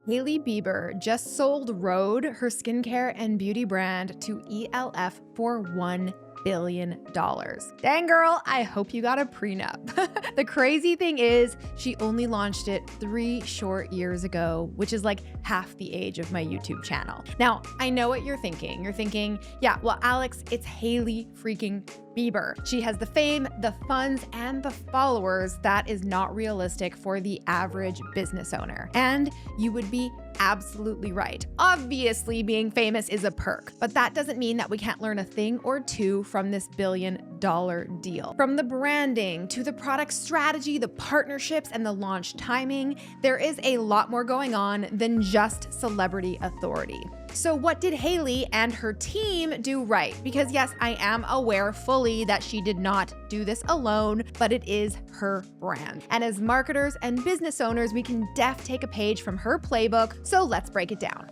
Hailey Bieber just sold Rhode, her skincare and beauty brand, to ELF for $1 billion. Dang girl, I hope you got a prenup. The crazy thing is, she only launched it 3 short years ago, which is like half the age of my YouTube channel. Now, I know what you're thinking. You're thinking, yeah, well, Alex, it's Hailey freaking Bieber. She has the fame, the funds, and the followers that is not realistic for the average business owner. And you would be absolutely right. Obviously, being famous is a perk, but that doesn't mean that we can't learn a thing or two from this $1 billion deal. From the branding to the product strategy, the partnerships, and the launch timing, there is a lot more going on than just celebrity authority. So what did Hailey and her team do right? Because yes, I am aware fully that she did not do this alone, but it is her brand. And as marketers and business owners, we can take a page from her playbook. So let's break it down.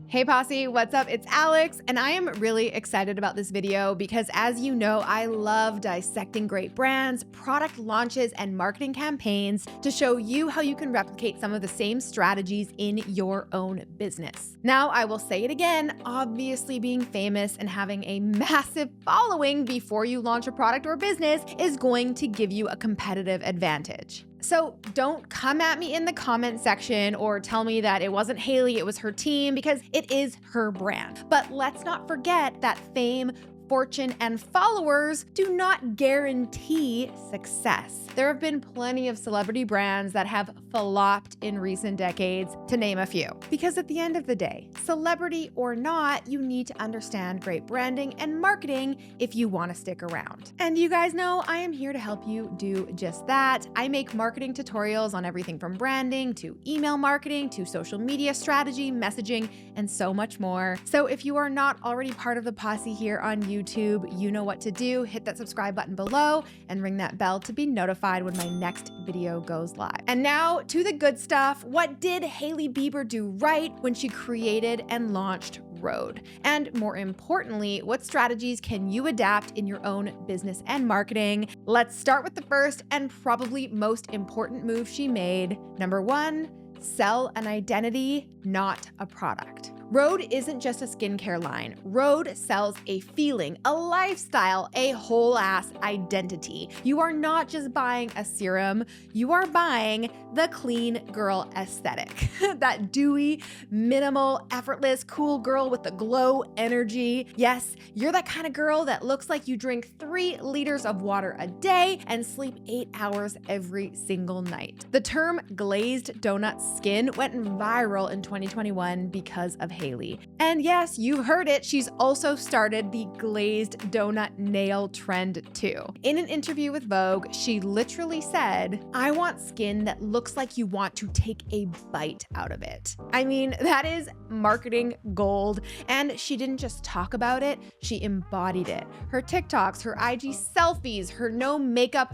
Hey Posse, what's up? It's Alex, and I am really excited about this video because, as you know, I love dissecting great brands, product launches, and marketing campaigns to show you how you can replicate some of the same strategies in your own business. Now, I will say it again, obviously being famous and having a massive following before you launch a product or business is going to give you a competitive advantage. So don't come at me in the comment section or tell me that it wasn't Hailey, it was her team, because it is her brand. But let's not forget that fame, fortune, and followers do not guarantee success. There have been plenty of celebrity brands that have flopped in recent decades, to name a few. Because at the end of the day, celebrity or not, you need to understand great branding and marketing if you want to stick around. And you guys know I am here to help you do just that. I make marketing tutorials on everything from branding to email marketing to social media strategy, messaging, and so much more. So if you are not already part of the posse here on YouTube, you know what to do. Hit that subscribe button below and ring that bell to be notified when my next video goes live. And now to the good stuff. What did Hailey Bieber do right when she created and launched Rhode? And more importantly, what strategies can you adapt in your own business and marketing? Let's start with the first and probably most important move she made. Number 1, sell an identity, not a product. Rhode isn't just a skincare line. Rhode sells a feeling, a lifestyle, a whole ass identity. You are not just buying a serum, you are buying the clean girl aesthetic. That dewy, minimal, effortless, cool girl with the glow energy. Yes, you're that kind of girl that looks like you drink 3 liters of water a day and sleep 8 hours every single night. The term glazed donut skin went viral in 2021 because of Hailey. And yes, you heard it, she's also started the glazed donut nail trend too. In an interview with Vogue, she literally said, "I want skin that looks like you want to take a bite out of it." I mean, that is marketing gold. And she didn't just talk about it, she embodied it. Her TikToks, her IG selfies, her no makeup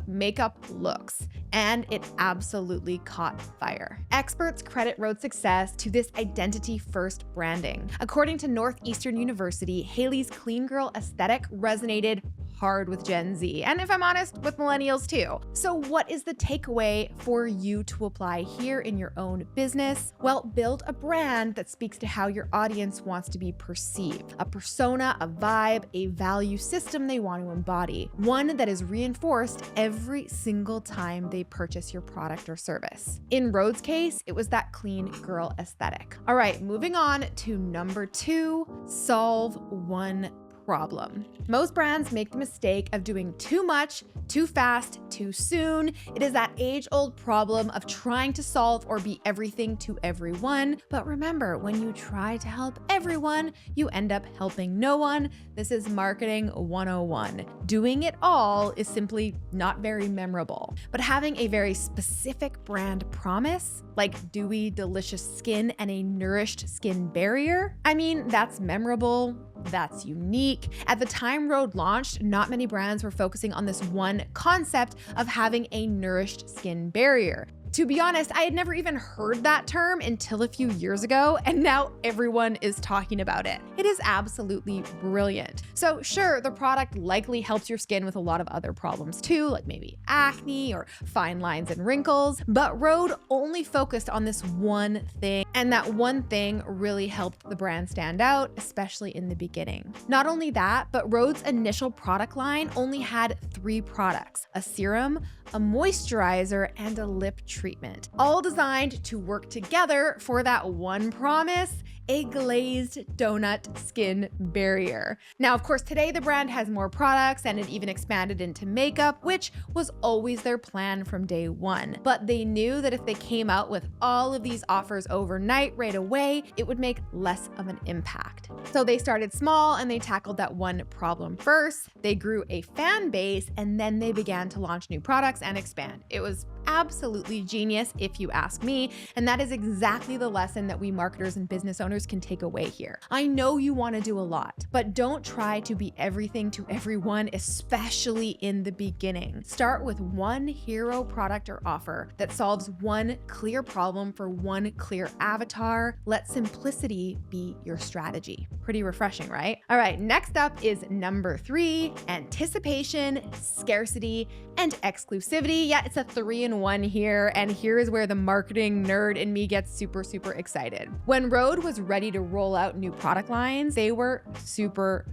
looks. And it absolutely caught fire. Experts credit Rhode's success to this identity-first branding. According to Northeastern University, Hailey's clean girl aesthetic resonated hard with Gen Z, and if I'm honest, with millennials too. So what is the takeaway for you to apply here in your own business? Well, build a brand that speaks to how your audience wants to be perceived, a persona, a vibe, a value system they want to embody, one that is reinforced every single time they purchase your product or service. In Rhode's case, it was that clean girl aesthetic. All right, moving on to number 2, solve one problem. Most brands make the mistake of doing too much, too fast, too soon. It is that age-old problem of trying to solve or be everything to everyone. But remember, when you try to help everyone, you end up helping no one. This is marketing 101. Doing it all is simply not very memorable. But having a very specific brand promise, like dewy, delicious skin and a nourished skin barrier, I mean, that's memorable. That's unique. At the time Rhode launched, not many brands were focusing on this one concept of having a nourished skin barrier. To be honest, I had never even heard that term until a few years ago, and now everyone is talking about it. It is absolutely brilliant. So sure, the product likely helps your skin with a lot of other problems too, like maybe acne or fine lines and wrinkles, but Rhode only focused on this one thing, and that one thing really helped the brand stand out, especially in the beginning. Not only that, but Rhode's initial product line only had 3 products: a serum, a moisturizer, and a lip treatment, all designed to work together for that one promise: a glazed donut skin barrier. Now, of course, today the brand has more products and it even expanded into makeup, which was always their plan from day one. But they knew that if they came out with all of these offers overnight right away, it would make less of an impact. So they started small and they tackled that one problem first. They grew a fan base and then they began to launch new products and expand. It was absolutely genius if you ask me, and that is exactly the lesson that we marketers and business owners can take away here. I know you want to do a lot, but don't try to be everything to everyone, especially in the beginning. Start with one hero product or offer that solves one clear problem for one clear avatar. Let simplicity be your strategy. Pretty refreshing, right? All right, next up is number 3, anticipation, scarcity, and exclusivity. Yeah, it's a 3-in-1 here, and here is where the marketing nerd in me gets super excited. When Rhode was ready to roll out new product lines, they were super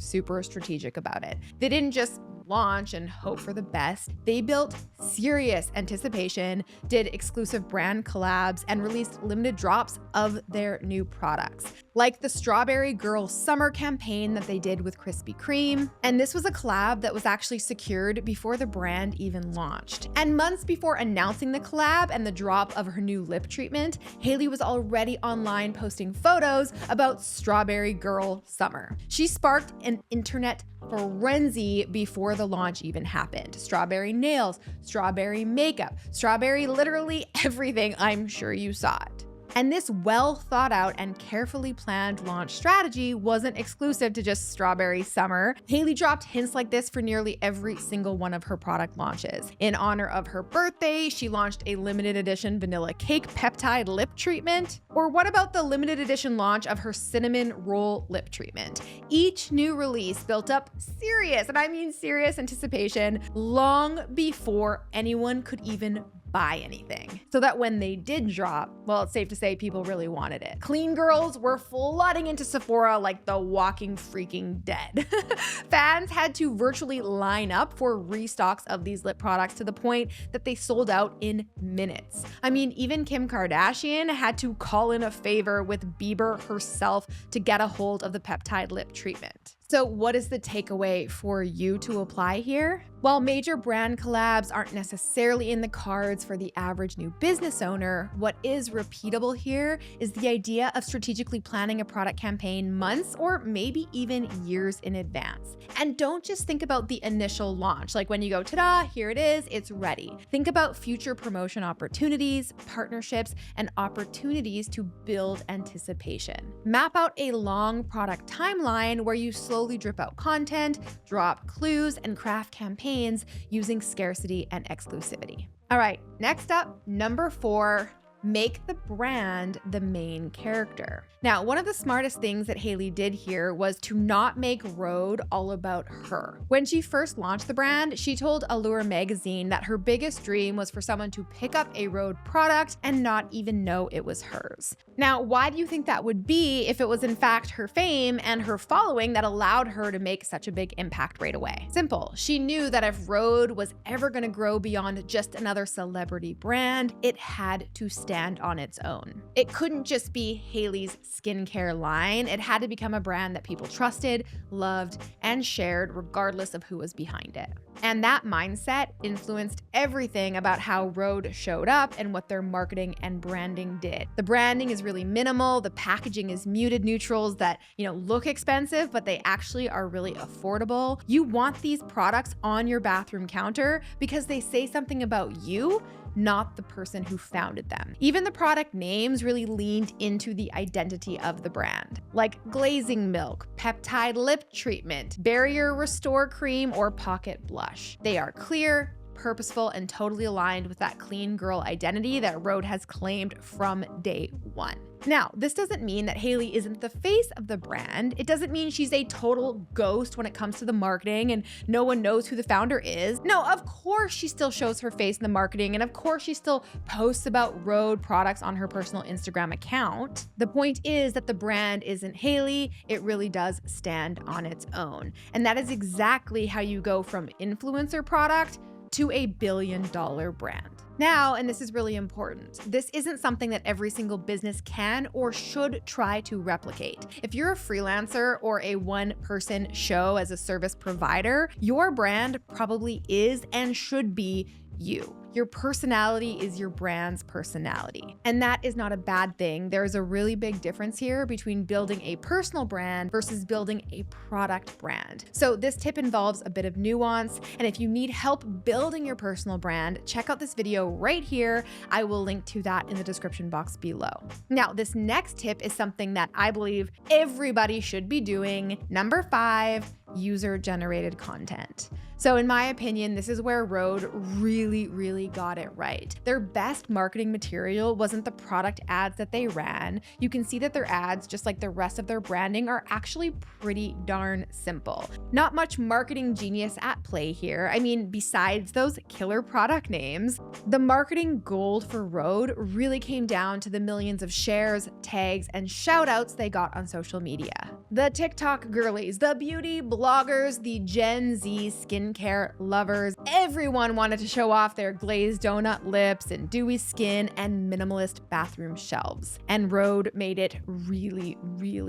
strategic about it. They didn't just launch and hope for the best. They built serious anticipation, did exclusive brand collabs, and released limited drops of their new products, like the Strawberry Girl Summer campaign that they did with Krispy Kreme. And this was a collab that was actually secured before the brand even launched. And months before announcing the collab and the drop of her new lip treatment, Hailey was already online posting photos about Strawberry Girl Summer. She sparked an internet frenzy before the launch even happened. Strawberry nails, strawberry makeup, strawberry literally everything. I'm sure you saw it. And this well thought out and carefully planned launch strategy wasn't exclusive to just Strawberry Summer. Hailey dropped hints like this for nearly every single one of her product launches. In honor of her birthday, she launched a limited edition vanilla cake peptide lip treatment. Or what about the limited edition launch of her cinnamon roll lip treatment? Each new release built up serious, and I mean serious, anticipation long before anyone could even buy anything, so that when they did drop, well, it's safe to say people really wanted it. Clean girls were flooding into Sephora like the walking freaking dead. Fans had to virtually line up for restocks of these lip products to the point that they sold out in minutes. I mean, even Kim Kardashian had to call in a favor with Bieber herself to get a hold of the peptide lip treatment. So what is the takeaway for you to apply here? While major brand collabs aren't necessarily in the cards for the average new business owner, what is repeatable here is the idea of strategically planning a product campaign months or maybe even years in advance. And don't just think about the initial launch, like when you go, ta-da, here it is, it's ready. Think about future promotion opportunities, partnerships, and opportunities to build anticipation. Map out a long product timeline where you slowly drip out content, drop clues, and craft campaigns using scarcity and exclusivity. All right, next up, number 4, make the brand the main character. Now, one of the smartest things that Hailey did here was to not make Rhode all about her. When she first launched the brand, she told Allure magazine that her biggest dream was for someone to pick up a Rhode product and not even know it was hers. Now, why do you think that would be if it was in fact her fame and her following that allowed her to make such a big impact right away? Simple. She knew that if Rhode was ever going to grow beyond just another celebrity brand, it had to stand on its own. It couldn't just be Hailey's skincare line. It had to become a brand that people trusted, loved, and shared regardless of who was behind it. And that mindset influenced everything about how Rhode showed up and what their marketing and branding did. The branding is really minimal. The packaging is muted neutrals that, look expensive, but they actually are really affordable. You want these products on your bathroom counter because they say something about you, not the person who founded them. Even the product names really leaned into the identity of the brand, like glazing milk, peptide lip treatment, barrier restore cream, or pocket blush. They are clear, purposeful and totally aligned with that clean girl identity that Rhode has claimed from day one. Now, this doesn't mean that Hailey isn't the face of the brand. It doesn't mean she's a total ghost when it comes to the marketing and no one knows who the founder is. No, of course she still shows her face in the marketing, and of course she still posts about Rhode products on her personal Instagram account. The point is that the brand isn't Hailey. It really does stand on its own. And that is exactly how you go from influencer product to a billion-dollar brand. Now, and this is really important, this isn't something that every single business can or should try to replicate. If you're a freelancer or a one-person show as a service provider, your brand probably is and should be you. Your personality is your brand's personality. And that is not a bad thing. There is a really big difference here between building a personal brand versus building a product brand. So this tip involves a bit of nuance. And if you need help building your personal brand, check out this video right here. I will link to that in the description box below. Now, this next tip is something that I believe everybody should be doing. Number 5, user-generated content. So in my opinion, this is where Rhode really got it right. Their best marketing material wasn't the product ads that they ran. You can see that their ads, just like the rest of their branding, are actually pretty darn simple. Not much marketing genius at play here. I mean, besides those killer product names, the marketing gold for Rhode really came down to the millions of shares, tags, and shout outs they got on social media. The TikTok girlies, the beauty bloggers, the Gen Z skincare lovers, everyone wanted to show off their glazed donut lips and dewy skin and minimalist bathroom shelves. And Rhode made it really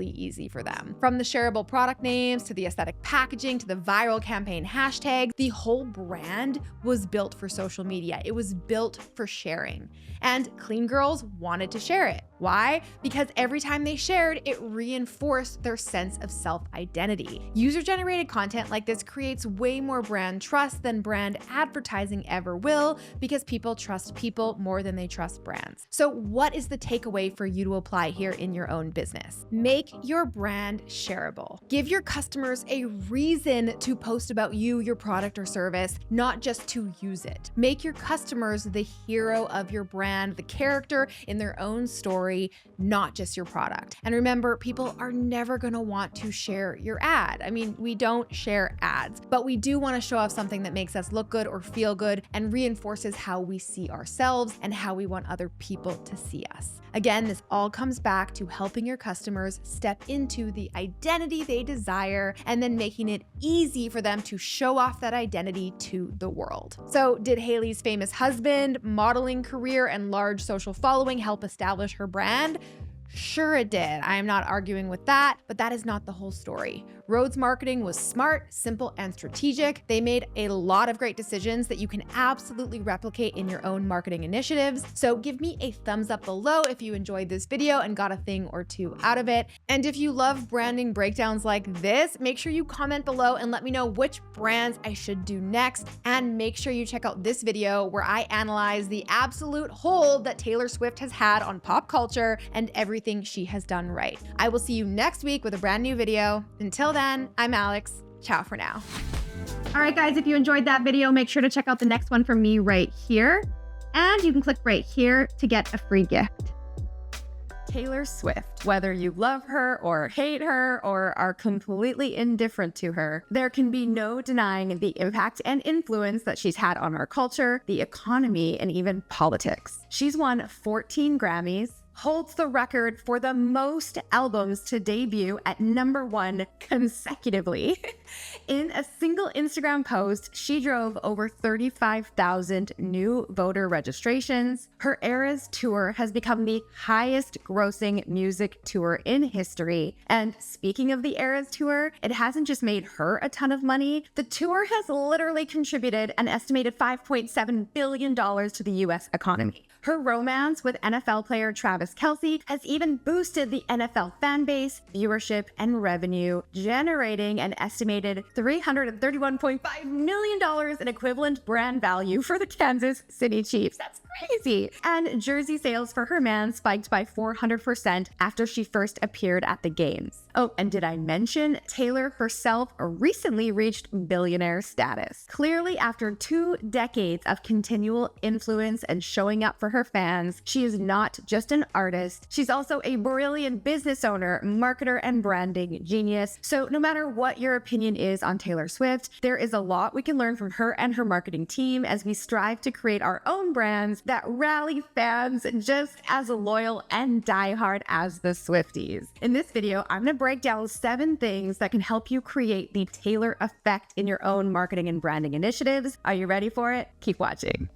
easy for them. From the shareable product names to the aesthetic packaging to the viral campaign hashtag, the whole brand was built for social media. It was built for sharing. And clean girls wanted to share it. Why? Because every time they shared, it reinforced their sense of self-identity. User-generated content like this creates way more brand trust than brand advertising ever will, because people trust people more than they trust brands. So what is the takeaway for you to apply here in your own business? Make your brand shareable. Give your customers a reason to post about you, your product or service, not just to use it. Make your customers the hero of your brand, the character in their own story, not just your product. And remember, people are never going to want to share your ad. I mean, we don't share ads, but we do want to show off something that makes us look good or feel good and reinforces how we see ourselves and how we want other people to see us. Again, this all comes back to helping your customers step into the identity they desire and then making it easy for them to show off that identity to the world. So did Hailey's famous husband, modeling career, and large social following help establish her brand? Sure it did. I am not arguing with that, but that is not the whole story. Rhode's marketing was smart, simple, and strategic. They made a lot of great decisions that you can absolutely replicate in your own marketing initiatives. So give me a thumbs up below if you enjoyed this video and got a thing or two out of it. And if you love branding breakdowns like this, make sure you comment below and let me know which brands I should do next. And make sure you check out this video where I analyze the absolute hold that Taylor Swift has had on pop culture and everything she has done right. I will see you next week with a brand new video. Until then, I'm Alex. Ciao for now. All right, guys, if you enjoyed that video, make sure to check out the next one from me right here. And you can click right here to get a free gift. Taylor Swift. Whether you love her or hate her or are completely indifferent to her, there can be no denying the impact and influence that she's had on our culture, the economy, and even politics. She's won 14 Grammys, holds the record for the most albums to debut at #1 consecutively. In a single Instagram post, she drove over 35,000 new voter registrations. Her Eras tour has become the highest grossing music tour in history. And speaking of the Eras tour, it hasn't just made her a ton of money. The tour has literally contributed an estimated $5.7 billion to the US economy. Her romance with NFL player Travis Kelce has even boosted the NFL fan base, viewership, and revenue, generating an estimated $331.5 million in equivalent brand value for the Kansas City Chiefs. That's crazy. And jersey sales for her man spiked by 400% after she first appeared at the games. Oh, and did I mention Taylor herself recently reached billionaire status? Clearly, after 2 decades of continual influence and showing up for her fans, she is not just an artist, she's also a brilliant business owner, marketer, and branding genius. So no matter what your opinion is on Taylor Swift, there is a lot we can learn from her and her marketing team as we strive to create our own brands that rally fans just as loyal and diehard as the Swifties. In this video, I'm going to break down 7 things that can help you create the Taylor effect in your own marketing and branding initiatives. Are you ready for it? Keep watching.